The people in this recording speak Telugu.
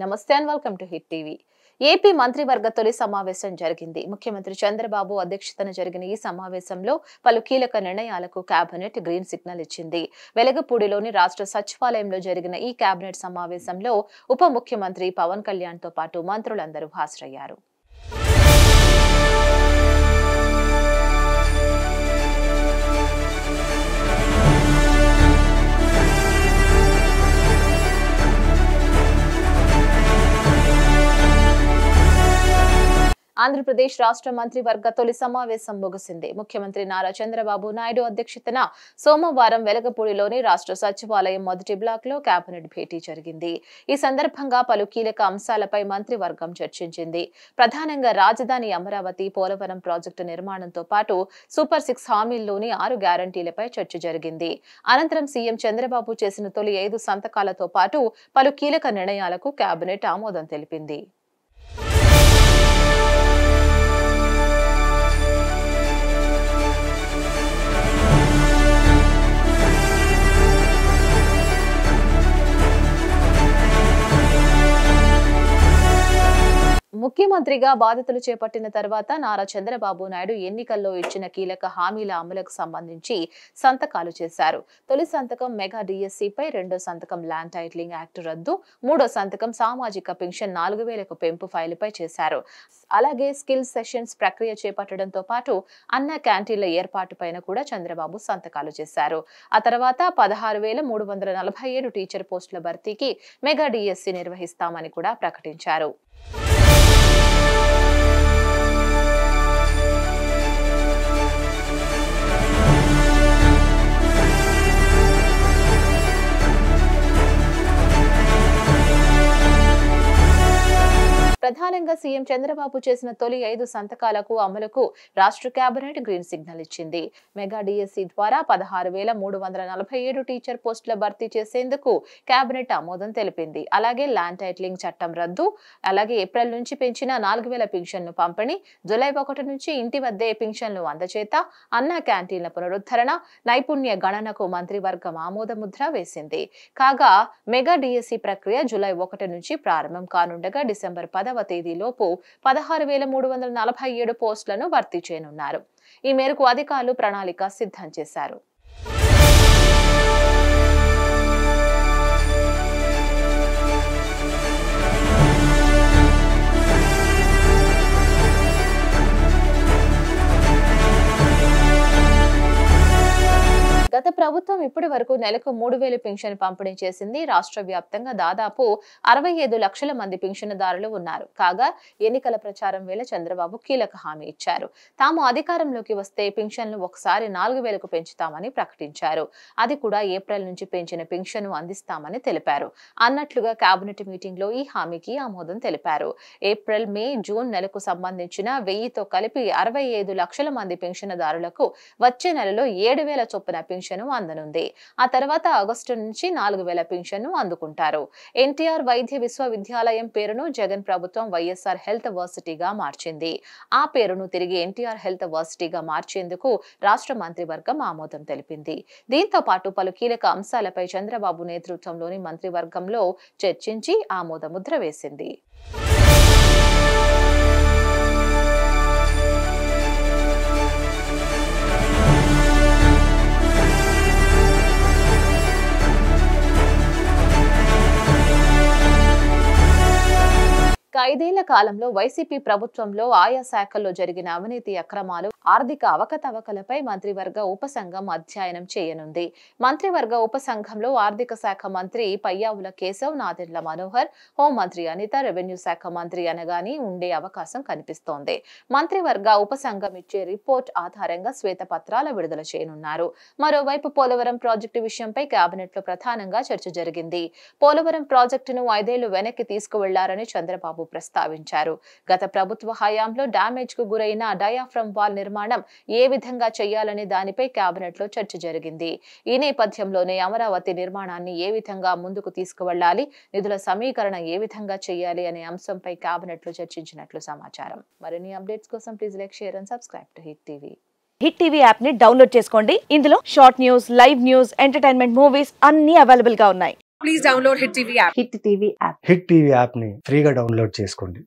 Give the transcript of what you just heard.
నమస్తే and welcome to hit TV. AP మంత్రివర్గ తొలి సమావేశం జరిగింది. ముఖ్యమంత్రి చంద్రబాబు అధ్యక్షతన జరిగిన ఈ సమావేశంలో పలు కీలక నిర్ణయాలకు కేబినెట్ గ్రీన్ సిగ్నల్ ఇచ్చింది. వెలగపూడిలోని రాష్ట్ర సచివాలయంలో జరిగిన ఈ కేబినెట్ సమావేశంలో ఉప ముఖ్యమంత్రి పవన్ కళ్యాణ్ తో పాటు మంత్రులందరూ హాజరయ్యారు. ఆంధ్రప్రదేశ్ రాష్ట్ర మంత్రివర్గ తొలి సమావేశం ముగిసింది. ముఖ్యమంత్రి నారా చంద్రబాబు నాయుడు అధ్యక్షతన సోమవారం వెలగపూడిలోని రాష్ట్ర సచివాలయం మొదటి బ్లాక్ లో కేబినెట్ భేటీ జరిగింది. ఈ సందర్భంగా పలు కీలక అంశాలపై మంత్రివర్గం చర్చించింది. ప్రధానంగా రాజధాని అమరావతి, పోలవరం ప్రాజెక్టు నిర్మాణంతో పాటు సూపర్ 6 హామీల్లోని 6 గ్యారంటీలపై చర్చ జరిగింది. అనంతరం సీఎం చంద్రబాబు చేసిన తొలి 5 సంతకాలతో పాటు పలు కీలక నిర్ణయాలకు కేబినెట్ ఆమోదం తెలిపింది. ముఖ్యమంత్రిగా బాధ్యతలు చేపట్టిన తర్వాత నారా చంద్రబాబు నాయుడు ఎన్నికల్లో ఇచ్చిన కీలక హామీల అమలుకు సంబంధించి సంతకాలు చేశారు. తొలి సంతకం మెగా డిఎస్సిపై, రెండో సంతకం ల్యాండ్ టైటిలింగ్ యాక్ట్ రద్దు, మూడో సంతకం సామాజిక పెన్షన్ 4000కు పెంపు ఫైలుపై చేశారు. అలాగే స్కిల్ సెషన్స్ ప్రక్రియ చేపట్టడంతో పాటు అన్న క్యాంటీన్ల ఏర్పాటుపైన కూడా చంద్రబాబు సంతకాలు చేశారు. ఆ తర్వాత 16,347 టీచర్ పోస్టుల భర్తీకి మెగా డిఎస్సి నిర్వహిస్తామని కూడా ప్రకటించారు. ప్రధానంగా సీఎం చంద్రబాబు చేసిన తొలి 5 సంతకాలకు అమలుకు రాష్ట్ర కేబినెట్ గ్రీన్ సిగ్నల్ ఇచ్చింది. మెగా డిఎస్సి ద్వారా 16,347 టీచర్ పోస్టుల భర్తీ చేసేందుకు కేబినెట్ ఆమోదం తెలిపింది. అలాగే ల్యాండ్ టైటిలింగ్ చట్టం రద్దు, అలాగే ఏప్రిల్ నుంచి పెంచిన 4000 పింఛన్ను పంపిణీ, జూలై 1 నుంచి ఇంటి వద్దే పింఛన్లు అందజేత, అన్న క్యాంటీన్ల పునరుద్ధరణ, నైపుణ్య గణనకు మంత్రివర్గం ఆమోద ముద్ర వేసింది. కాగా మెగా డిఎస్సి ప్రక్రియ జూలై 1 నుంచి ప్రారంభం కానుండగా డిసెంబర్ 10వ తేదీలోపు 16,347 పోస్టులను భర్తీ చేయనున్నారు. ఈ మేరకు అధికారులు ప్రణాళిక సిద్ధం చేశారు. గత ప్రభుత్వం ఇప్పటి వరకు నెలకు 3000 పింఛన్ పంపిణీ చేసింది. రాష్ట్ర వ్యాప్తంగా దాదాపు 65 లక్షల మంది పింఛనుదారులు ఉన్నారు. కాగా ఎన్నికల ప్రచారం వేళ చంద్రబాబు కీలక హామీ ఇచ్చారు. తాము అధికారంలోకి వస్తే పింఛన్లు ఒకసారి 4000కు పెంచుతామని ప్రకటించారు. అది కూడా ఏప్రిల్ నుంచి పెంచిన పింఛను అందిస్తామని తెలిపారు. అన్నట్లుగా కేబినెట్ మీటింగ్ లో ఈ హామీకి ఆమోదం తెలిపారు. ఏప్రిల్, మే, జూన్ నెలకు సంబంధించిన 1000తో కలిపి 65 లక్షల మంది పింఛనుదారులకు వచ్చే నెలలో 7000 చొప్పున పింఛను అందనుంది. ఆ తర్వాత ఆగస్టు నుంచి 4000 పింఛన్ను అందుకుంటారు. ఎన్టీఆర్ వైద్య విశ్వవిద్యాలయం పేరును జగన్ ప్రభుత్వం వైఎస్ఆర్ హెల్త్ వర్సిటీగా మార్చింది. ఆ పేరును తిరిగి ఎన్టీఆర్ హెల్త్ వర్సిటీగా మార్చేందుకు రాష్ట్ర మంత్రివర్గం ఆమోదం తెలిపింది. దీంతో పాటు పలు కీలక అంశాలపై చంద్రబాబు నేతృత్వంలోని మంత్రివర్గంలో చర్చించి ఆమోద ముద్ర వేసింది. ఐదేళ్ల కాలంలో వైసీపీ ప్రభుత్వంలో ఆయా శాఖల్లో జరిగిన అవినీతి అక్రమాలు, ఆర్థిక అవకతవకలపై మంత్రివర్గ ఉపసంఘం అధ్యయనం చేయనుంది. మంత్రివర్గ ఉపసంఘంలో ఆర్థిక శాఖ మంత్రి పయ్యావుల కేశవ్, నాదెండ్ల మనోహర్, హోంమంత్రి అనిత, రెవెన్యూ శాఖ మంత్రి అనగాని ఉండే అవకాశం కనిపిస్తోంది. మంత్రివర్గ ఉపసంఘం ఇచ్చే రిపోర్ట్ ఆధారంగా శ్వేతపత్రాల విడుదల చేయనున్నారు. మరోవైపు పోలవరం ప్రాజెక్టు విషయంపై కేబినెట్ లో ప్రధానంగా చర్చ జరిగింది. పోలవరం ప్రాజెక్టును 5 ఏళ్లు వెనక్కి తీసుకువెళ్లారని చంద్రబాబు ప్రస్తావించారు. గత ప్రభుత్వ హయాంలో డ్యామేజ్ కు గురైన డయాఫ్రమ్ వాల్ నిర్మాణం ఏ విధంగా చేయాలనే దానిపై కేబినెట్ లో చర్చ జరిగింది. ఈ నేపథ్యంలోనే అమరావతి నిర్మాణాన్ని ఏ విధంగా ముందుకు తీసుకువెళ్లాలి, నిధుల సమీకరణ ఏ విధంగా చేయాలి అనే అంశంపై కేబినెట్ లో చర్చించినట్లు సమాచారం. మరిన్ని అప్డేట్స్ కోసం please like, share and subscribe to hit TV. Hit TV app ని డౌన్లోడ్ చేసుకోండి. ఇందులో short news, live news, entertainment, movies అన్ని అవైలబుల్ గా ఉన్నాయి. please download Hit TV app. Hit TV app hit TV యాప్ని ఫ్రీగా డౌన్లోడ్ చేసుకోండి.